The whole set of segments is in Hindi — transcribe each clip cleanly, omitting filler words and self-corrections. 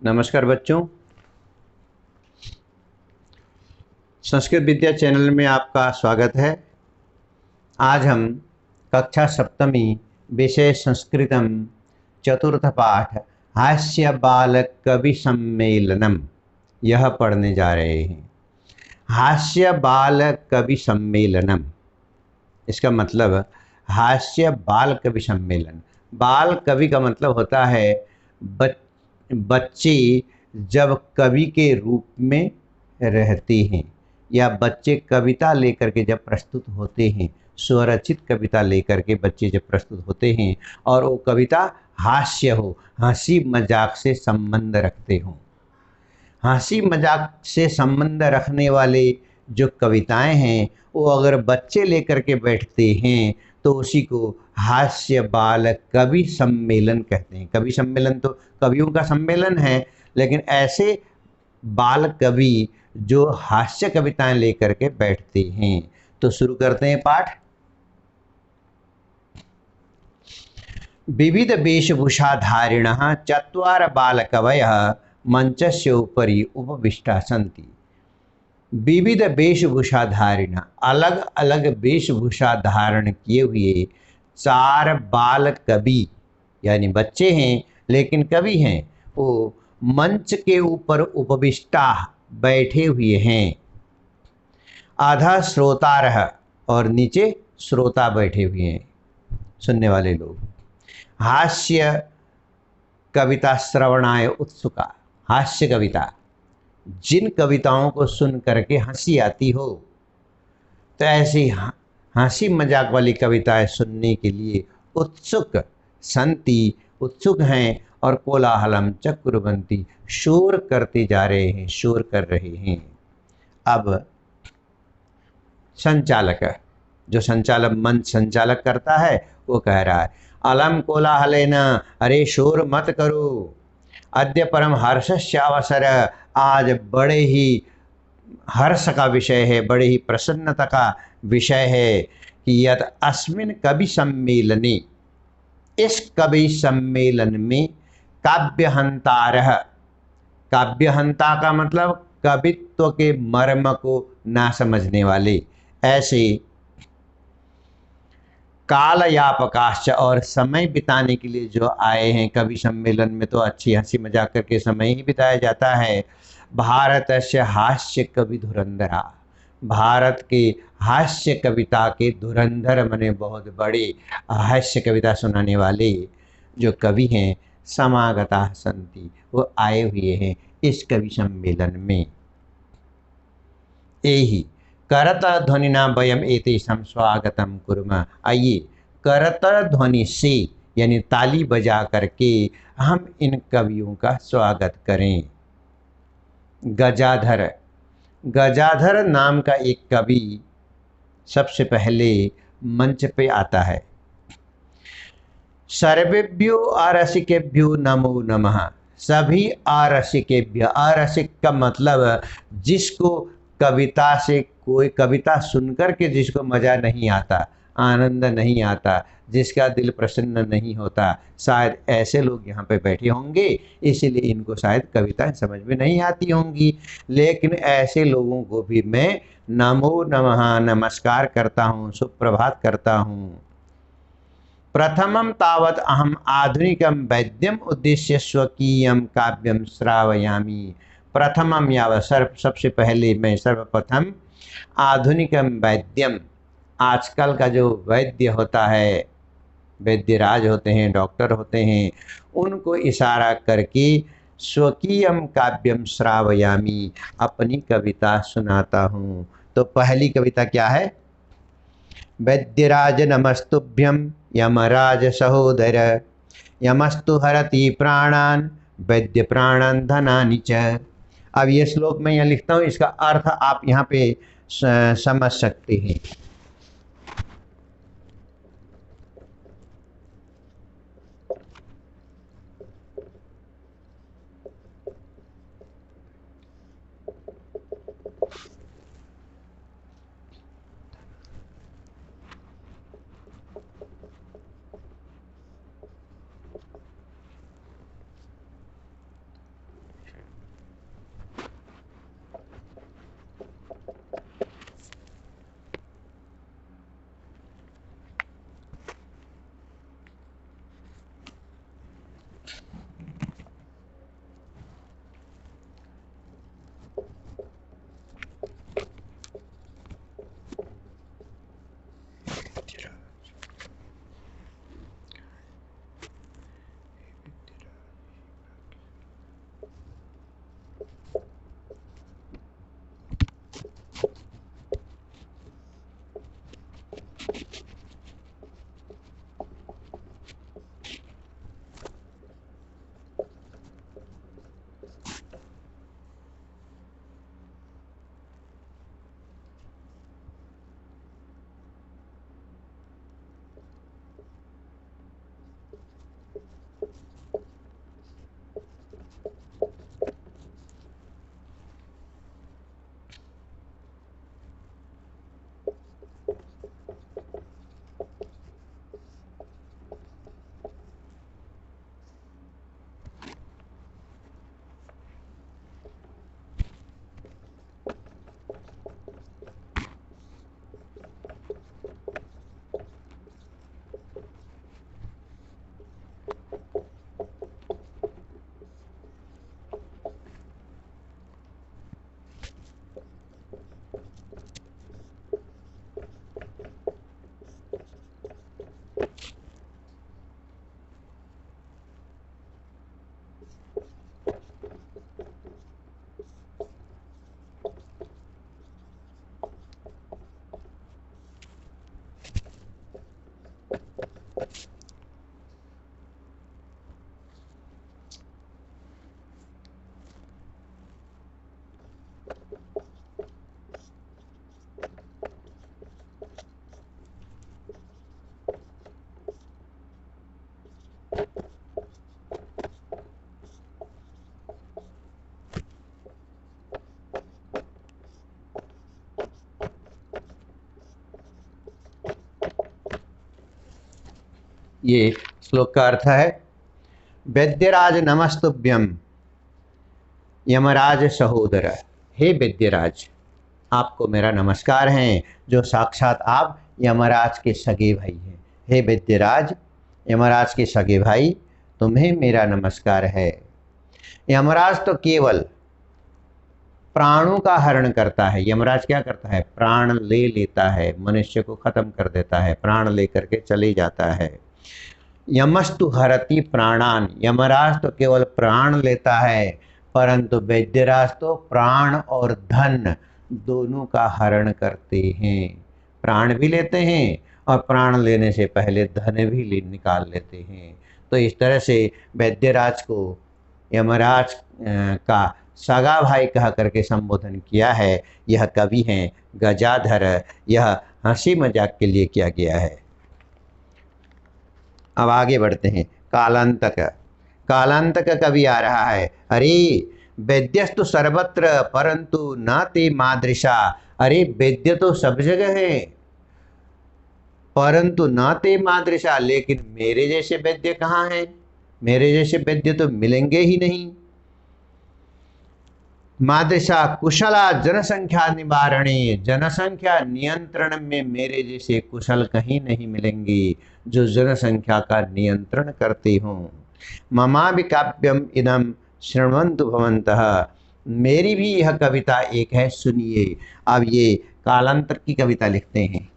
नमस्कार बच्चों, संस्कृत विद्या चैनल में आपका स्वागत है। आज हम कक्षा सप्तमी विषय संस्कृतम चतुर्थ पाठ हास्य बाल कवि सम्मेलनम यह पढ़ने जा रहे हैं। हास्य बाल कवि सम्मेलनम, इसका मतलब हास्य बाल कवि सम्मेलन। बाल कवि का मतलब होता है बच्चे जब कवि के रूप में रहते हैं या बच्चे कविता लेकर के जब प्रस्तुत होते हैं, स्वरचित कविता लेकर के बच्चे जब प्रस्तुत होते हैं और वो कविता हास्य हो, हंसी मजाक से संबंध रखते हों। हंसी मजाक से संबंध रखने वाले जो कविताएं हैं वो अगर बच्चे लेकर के बैठते हैं तो उसी को हास्य बाल कवि सम्मेलन कहते हैं। कवि सम्मेलन तो कवियों का सम्मेलन है, लेकिन ऐसे बाल कवि जो हास्य कविताएं लेकर के बैठते हैं। तो शुरू करते हैं पाठ। विविध वेशभूषाधारिणः चत्वार बालकवयः मंचस्य उपरि उपविष्टा सन्ति। विविध वेशभूषाधारिण, अलग अलग वेशभूषा धारण किए हुए चार बाल कवि यानी बच्चे हैं लेकिन कवि हैं, वो मंच के ऊपर उपविष्टा बैठे हुए हैं। आधा श्रोतारः, और नीचे श्रोता बैठे हुए हैं, सुनने वाले लोग। हास्य कविता श्रवणाय उत्सुका, हास्य कविता, जिन कविताओं को सुन करके हंसी आती हो, तो ऐसी हंसी मजाक वाली कविताएं सुनने के लिए उत्सुक संति, उत्सुक हैं। और कोलाहलम च कुर्वन्ति, शोर करते जा रहे हैं, शोर कर रहे हैं। अब संचालक, जो संचालक मंच संचालक करता है, वो कह रहा है अलम कोलाहलेन, अरे शोर मत करो। अद्य परम हर्षस्य अवसर, आज बड़े ही हर्ष का विषय है, बड़े ही प्रसन्नता का विषय है कि यद अस्मिन् कवि सम्मेलने, इस कवि सम्मेलन में काव्यहंतारः, काव्यहंता का मतलब कवित्व के मर्म को ना समझने वाले, ऐसे कालयापकाश्च, और समय बिताने के लिए जो आए हैं। कवि सम्मेलन में तो अच्छी हंसी मजाक करके समय ही बिताया जाता है। भारतस्य हास्य कवि धुरंधरा, भारत के हास्य कविता के धुरंधर मने बहुत बड़े हास्य कविता सुनाने वाले जो कवि हैं, समागता सन्ति, वो आए हुए हैं इस कवि सम्मेलन में। यही करतल ध्वनिना वयम एतेषां स्वागतम कुर्मः, आइए करतल ध्वनि से यानी ताली बजा करके हम इन कवियों का स्वागत करें। गजाधर, गजाधर नाम का एक कवि सबसे पहले मंच पे आता है। सर्वेभ्यो आरसिकेभ्यो नमो नमः, सभी आरसिकेभ्य, आरसिक का मतलब जिसको कविता से, कोई कविता सुनकर के जिसको मज़ा नहीं आता, आनंद नहीं आता, जिसका दिल प्रसन्न नहीं होता, शायद ऐसे लोग यहाँ पे बैठे होंगे, इसीलिए इनको शायद कविताएं समझ में नहीं आती होंगी। लेकिन ऐसे लोगों को भी मैं नमो नमः, नमस्कार करता हूँ, सुप्रभात करता हूँ। प्रथमं तावत् अहम आधुनिकं वैद्यम उद्देश्य स्वकीयं काव्यम श्रावयामि। प्रथमम यावत्, सबसे पहले मैं सर्वप्रथम आधुनिकम वैद्यम, आजकल का जो वैद्य होता है, वैद्यराज होते हैं, डॉक्टर होते हैं, उनको इशारा करके स्वकीयम काव्यम श्रावयामि, अपनी कविता सुनाता हूँ। तो पहली कविता क्या है? वैद्यराज नमस्तुभ्यं यमराज सहोदर, यमस्तु हरति प्राणान वैद्य प्राणान धनानि च। अब ये श्लोक मैं यहाँ लिखता हूँ, इसका अर्थ आप यहाँ पे समझ सकते हैं। ये श्लोक का अर्थ है, वैद्यराज नमस्तुभ्यम यमराज सहोदर। हे वैद्यराज, आपको मेरा नमस्कार है, जो साक्षात आप यमराज के सगे भाई हैं। हे वैद्यराज, यमराज के सगे भाई, तुम्हें मेरा नमस्कार है। यमराज तो केवल प्राणों का हरण करता है। यमराज क्या करता है? प्राण ले लेता है, मनुष्य को खत्म कर देता है, प्राण लेकर के चले जाता है। यमस्तु हरति प्राणान, यमराज तो केवल प्राण लेता है, परंतु वैद्यराज तो प्राण और धन दोनों का हरण करते हैं। प्राण भी लेते हैं और प्राण लेने से पहले धन भी निकाल लेते हैं। तो इस तरह से वैद्यराज को यमराज का सगा भाई कह करके संबोधन किया है। यह कवि हैं गजाधर, यह हंसी मजाक के लिए किया गया है। अब आगे बढ़ते हैं। कालांतक, कालांतक कवि आ रहा है। अरे वैद्यस्तु सर्वत्र परंतु न ते मादृशा। अरे वैद्य तो सब जगह है, परंतु न ते मादृशा, लेकिन मेरे जैसे वैद्य कहाँ हैं? मेरे जैसे वैद्य तो मिलेंगे ही नहीं। मादृशा कुशला जनसंख्या निवारणे, जनसंख्या नियंत्रण में मेरे जैसे कुशल कहीं नहीं मिलेंगे जो जनसंख्या का नियंत्रण करते हों। ममा भी काव्यम इदम शृण्वन्तु भवन्तः, मेरी भी यह कविता एक है, सुनिए। अब ये कालांतर की कविता लिखते हैं।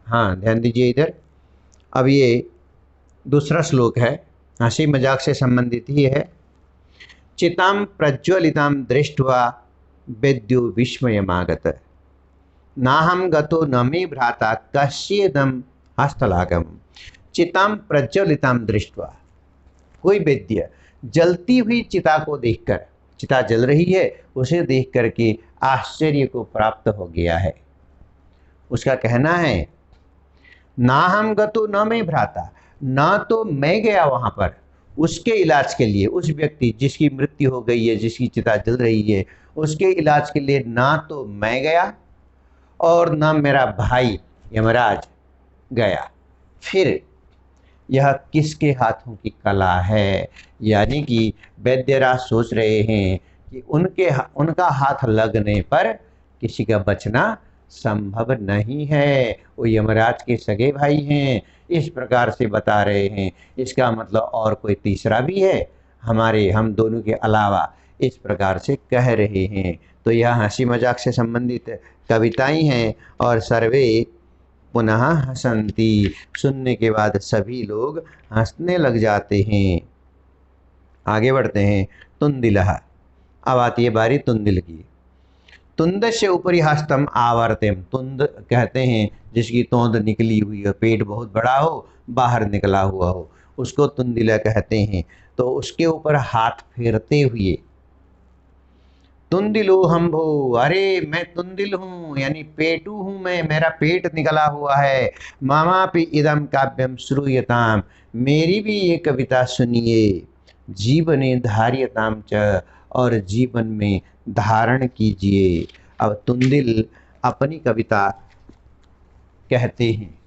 हाँ, ध्यान दीजिए इधर। अब ये दूसरा श्लोक है, हंसी मजाक से संबंधित ही है। चितां प्रज्वलितां दृष्ट्वा वैद्यो विस्मयमागत, नाहं गतो न मे भ्राता कस्येदं हस्तलाघवम्। चिताम प्रज्वलिताम दृष्ट्वा, कोई वैद्य जलती हुई चिता को देखकर, चिता जल रही है उसे देख करके आश्चर्य को प्राप्त हो गया है। उसका कहना है ना हम गतो न मैं भ्राता, ना तो मैं गया वहां पर उसके इलाज के लिए, उस व्यक्ति जिसकी मृत्यु हो गई है, जिसकी चिता जल रही है, उसके इलाज के लिए ना तो मैं गया और ना मेरा भाई यमराज गया। फिर यह किसके हाथों की कला है? यानी कि वैद्यराज सोच रहे हैं कि उनका हाथ लगने पर किसी का बचना संभव नहीं है, वो यमराज के सगे भाई हैं, इस प्रकार से बता रहे हैं। इसका मतलब और कोई तीसरा भी है हम दोनों के अलावा, इस प्रकार से कह रहे हैं। तो यह हंसी मजाक से संबंधित कविताएं हैं और सर्वे पुनः हंसंती, सुनने के बाद सभी लोग हंसने लग जाते हैं। आगे बढ़ते हैं। तुंदिलः, अब आती है बारी तुंदिल की। तुंदस्य उपरि हस्तम आवर्तेम, तुंद कहते हैं जिसकी तोंद निकली हुई हो, पेट बहुत बड़ा हो, बाहर निकला हुआ हो, उसको तुंदिला कहते हैं। तो उसके ऊपर हाथ फेरते हुए, तुंदिलो हम भो, अरे मैं तुंदिल हूँ, यानी पेटू हूँ मैं, मेरा पेट निकला हुआ है। मामापि इदम काव्यम श्रूयताम, मेरी भी ये कविता सुनिए। जीवने धार्यताम च, और जीवन में धारण कीजिए। अब तुंदिल अपनी कविता कहते हैं।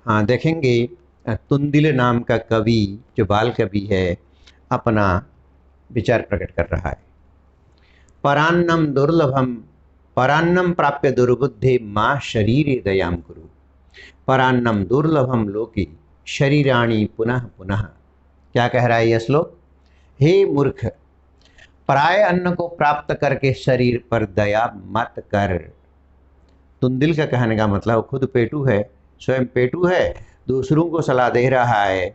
हाँ देखेंगे, तुंदिल नाम का कवि जो बाल कवि है अपना विचार प्रकट कर रहा है। परान्नम दुर्लभम, परान्नम प्राप्य दुर्बुद्धे माँ शरीरे दयाम कुरु। परान्नम दुर्लभम लोके शरीराणि पुनः पुनः। क्या कह रहा है यह श्लोक? हे मूर्ख, पराय अन्न को प्राप्त करके शरीर पर दया मत कर। तुंदिल का कहने का मतलब खुद पेटू है, स्वयं पेटू है, दूसरों को सलाह दे रहा है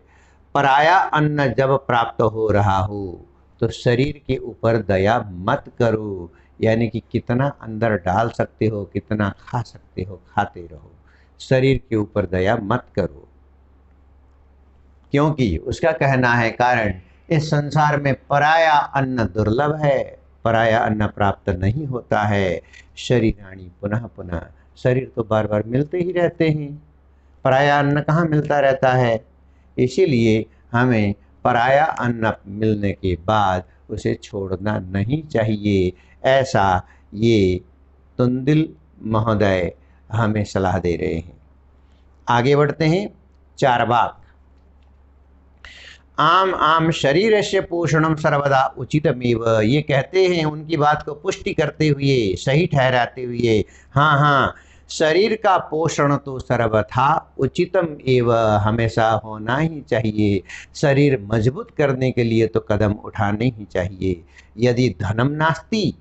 पराया अन्न जब प्राप्त हो रहा हो तो शरीर के ऊपर दया मत करो। यानी कि कितना अंदर डाल सकते हो, कितना खा सकते हो, खाते रहो, शरीर के ऊपर दया मत करो। क्योंकि उसका कहना है कारण इस संसार में पराया अन्न दुर्लभ है, पराया अन्न प्राप्त नहीं होता है। शरीराणि पुनः पुनः, शरीर तो बार बार मिलते ही रहते हैं, पराया अन्न कहाँ मिलता रहता है। इसीलिए हमें पराया अन्न मिलने के बाद उसे छोड़ना नहीं चाहिए, ऐसा ये तुंदिल महोदय हमें सलाह दे रहे हैं। आगे बढ़ते हैं। चारवाक। आम आम शरीर से पोषणम सर्वदा उचितमेव, ये कहते हैं उनकी बात को पुष्टि करते हुए, सही ठहराते हुए, हाँ हाँ, शरीर का पोषण तो सर्वथा उचितम एव, हमेशा होना ही चाहिए। शरीर मजबूत करने के लिए तो कदम उठाने ही चाहिए। यदि धनम नास्ति,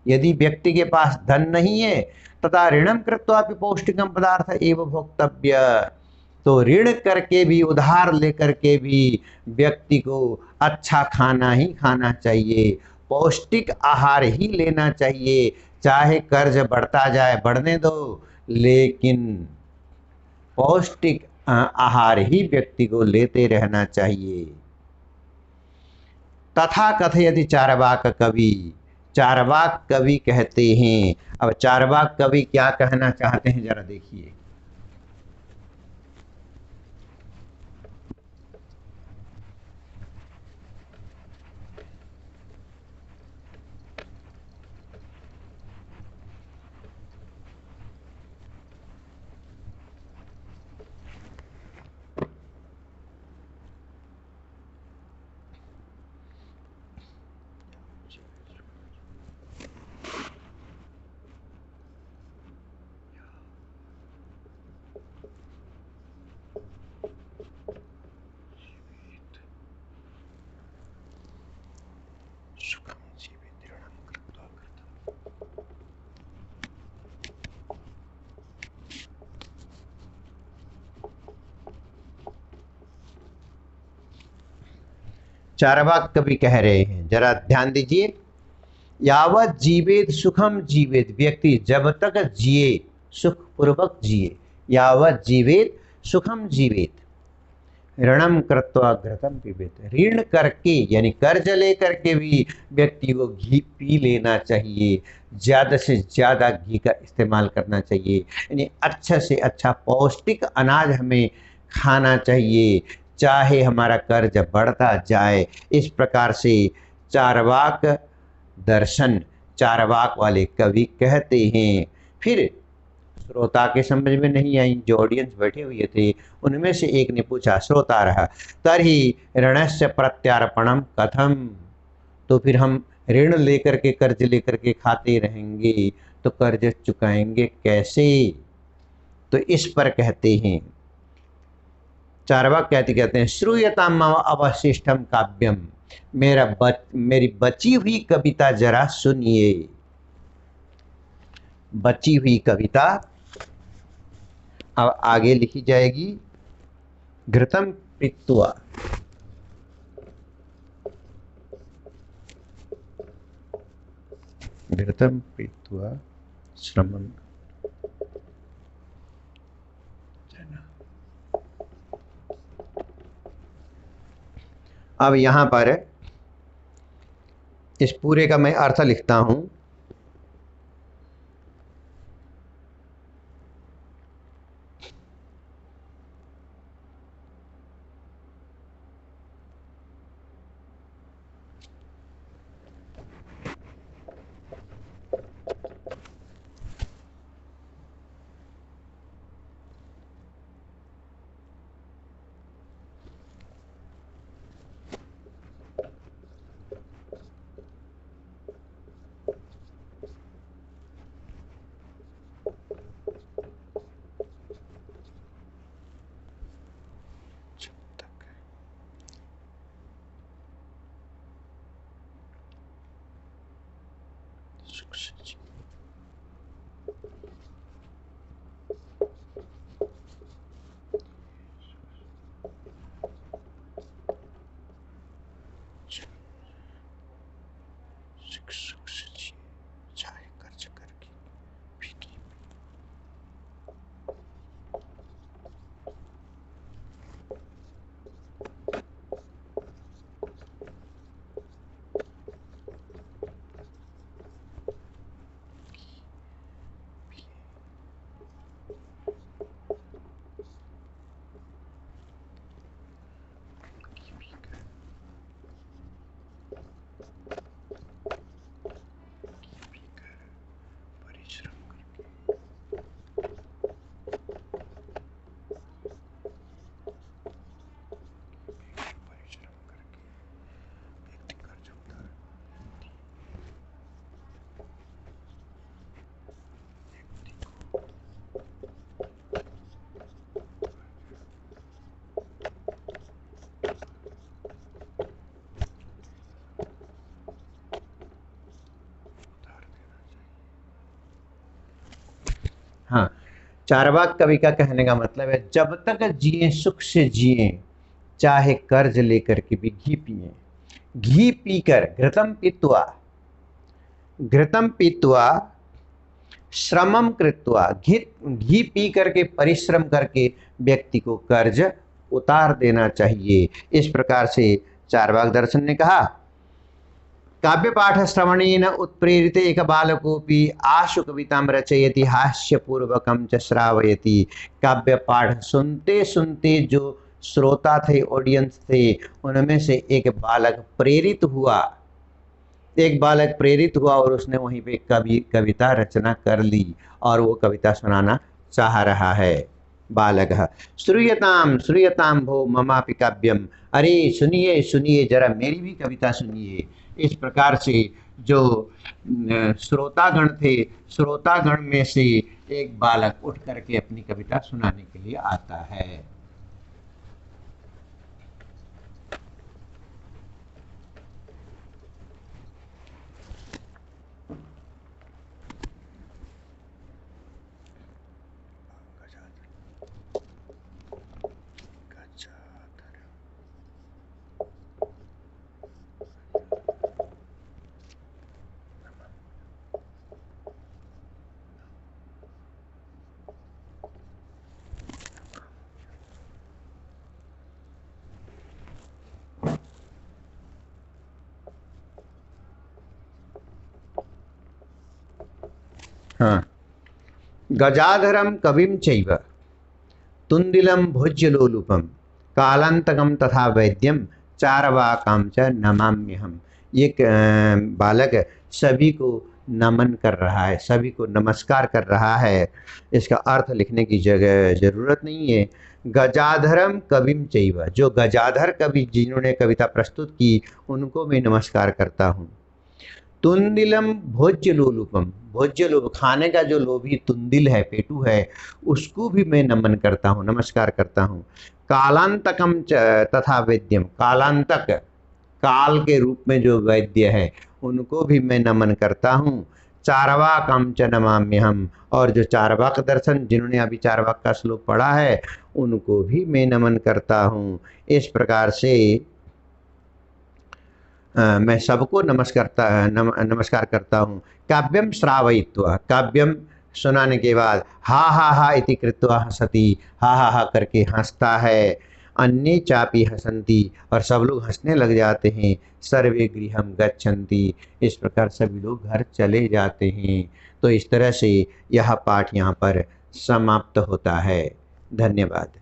यदि व्यक्ति के पास धन नहीं है, तथा ऋणम कृत्वा पौष्टिकम पदार्थ एव भोक्तव्य, तो ऋण करके भी, उधार लेकर के भी व्यक्ति को अच्छा खाना ही खाना चाहिए, पौष्टिक आहार ही लेना चाहिए। चाहे कर्ज बढ़ता जाए बढ़ने दो, लेकिन पौष्टिक आहार ही व्यक्ति को लेते रहना चाहिए। तथा कथयति चारवाक कवि, चारवाक कवि कहते हैं। अब चारवाक कवि क्या कहना चाहते हैं जरा देखिए। चारवाक कवि कह रहे हैं, जरा ध्यान दीजिए। यावत जीवेत सुखम जीवेत, व्यक्ति जब तक जिए सुखपूर्वक जिए, यावत जीवेत सुखम जीवेत, ऋणम कृत्वा घृतम पीबेत, ऋण करके यानी कर्ज लेकर के भी व्यक्ति को घी पी लेना चाहिए, ज़्यादा से ज़्यादा घी का इस्तेमाल करना चाहिए, यानी अच्छा से अच्छा पौष्टिक अनाज हमें खाना चाहिए, चाहे हमारा कर्ज बढ़ता जाए। इस प्रकार से चारवाक दर्शन, चारवाक वाले कवि कहते हैं। फिर श्रोता के समझ में नहीं आई, जो ऑडियंस बैठे हुए थे उनमें से एक ने पूछा, श्रोता रहा, तरही ऋणस्य प्रत्यार्पणम कथम, तो फिर हम ऋण लेकर के, कर्ज लेकर के खाते रहेंगे तो कर्ज चुकाएंगे कैसे? तो इस पर कहते हैं चारवाक, कहते हैं श्रूयताम मम अवशिष्टम काव्यम, मेरी बची हुई कविता जरा सुनिए। बची हुई कविता अब आगे लिखी जाएगी। घृतम पीत्वा, घृतम पीत्वा श्रमम, अब यहां पर इस पूरे का मैं अर्थ लिखता हूं। हाँ, चारवाक कवि का कहने का मतलब है जब तक जिए सुख से जिए, चाहे कर्ज लेकर के भी घी पिए। घी पीकर घृतम पीत्वा श्रमम कृत्वा, घी पी करके परिश्रम करके व्यक्ति को कर्ज उतार देना चाहिए। इस प्रकार से चारवाक दर्शन ने कहा। काव्य पाठ श्रवणेन उत्प्रेरित एक बालकोपि आशु कवितां रचयति हास्यपूर्वकं च श्रावयति। काव्य पाठ सुनते सुनते जो श्रोता थे, ऑडियंस थे, उनमें से एक बालक प्रेरित हुआ और उसने वहीं पे कविता रचना कर ली और वो कविता सुनाना चाह रहा है। बालक श्रूयताम भो ममापि काव्यम, अरे सुनिए सुनिए जरा मेरी भी कविता सुनिए। इस प्रकार से जो श्रोतागण थे, श्रोतागण में से एक बालक उठ करके अपनी कविता सुनाने के लिए आता है। हाँ, गजाधरम कविम चैव तुंदिलम भोज्य लोलुपम कालांतकम तथा वैद्यम चारवाकाम च नमाम्यहम। ये बालक सभी को नमन कर रहा है, सभी को नमस्कार कर रहा है। इसका अर्थ लिखने की जरूरत नहीं है। गजाधरम कविम चैव, जो गजाधर कवि जिन्होंने कविता प्रस्तुत की उनको मैं नमस्कार करता हूँ। तुंदिलम भोज्य लोलुपम, भोज्य लोभ खाने का जो लोभी तुंदिल है, पेटू है, उसको भी मैं नमन करता हूँ, नमस्कार करता हूँ। कालांतकम तथा वैद्यम, कालांतक काल के रूप में जो वैद्य है उनको भी मैं नमन करता हूँ। चारवाकम च नमाम्यहम, और जो चारवाक दर्शन जिन्होंने अभी चारवाक का श्लोक पढ़ा है उनको भी मैं नमन करता हूँ। इस प्रकार से मैं सबको नमस्कार करता हूँ। काव्यम श्रावयित्वा, काव्यम सुनाने के बाद हा हा हा इति कृत्वा हसति, हा हा हा करके हंसता है। अन्ये चापि हसन्ति, और सब लोग हंसने लग जाते हैं। सर्वे गृहम गच्छन्ति, इस प्रकार सभी लोग घर चले जाते हैं। तो इस तरह से यह पाठ यहाँ पर समाप्त होता है। धन्यवाद।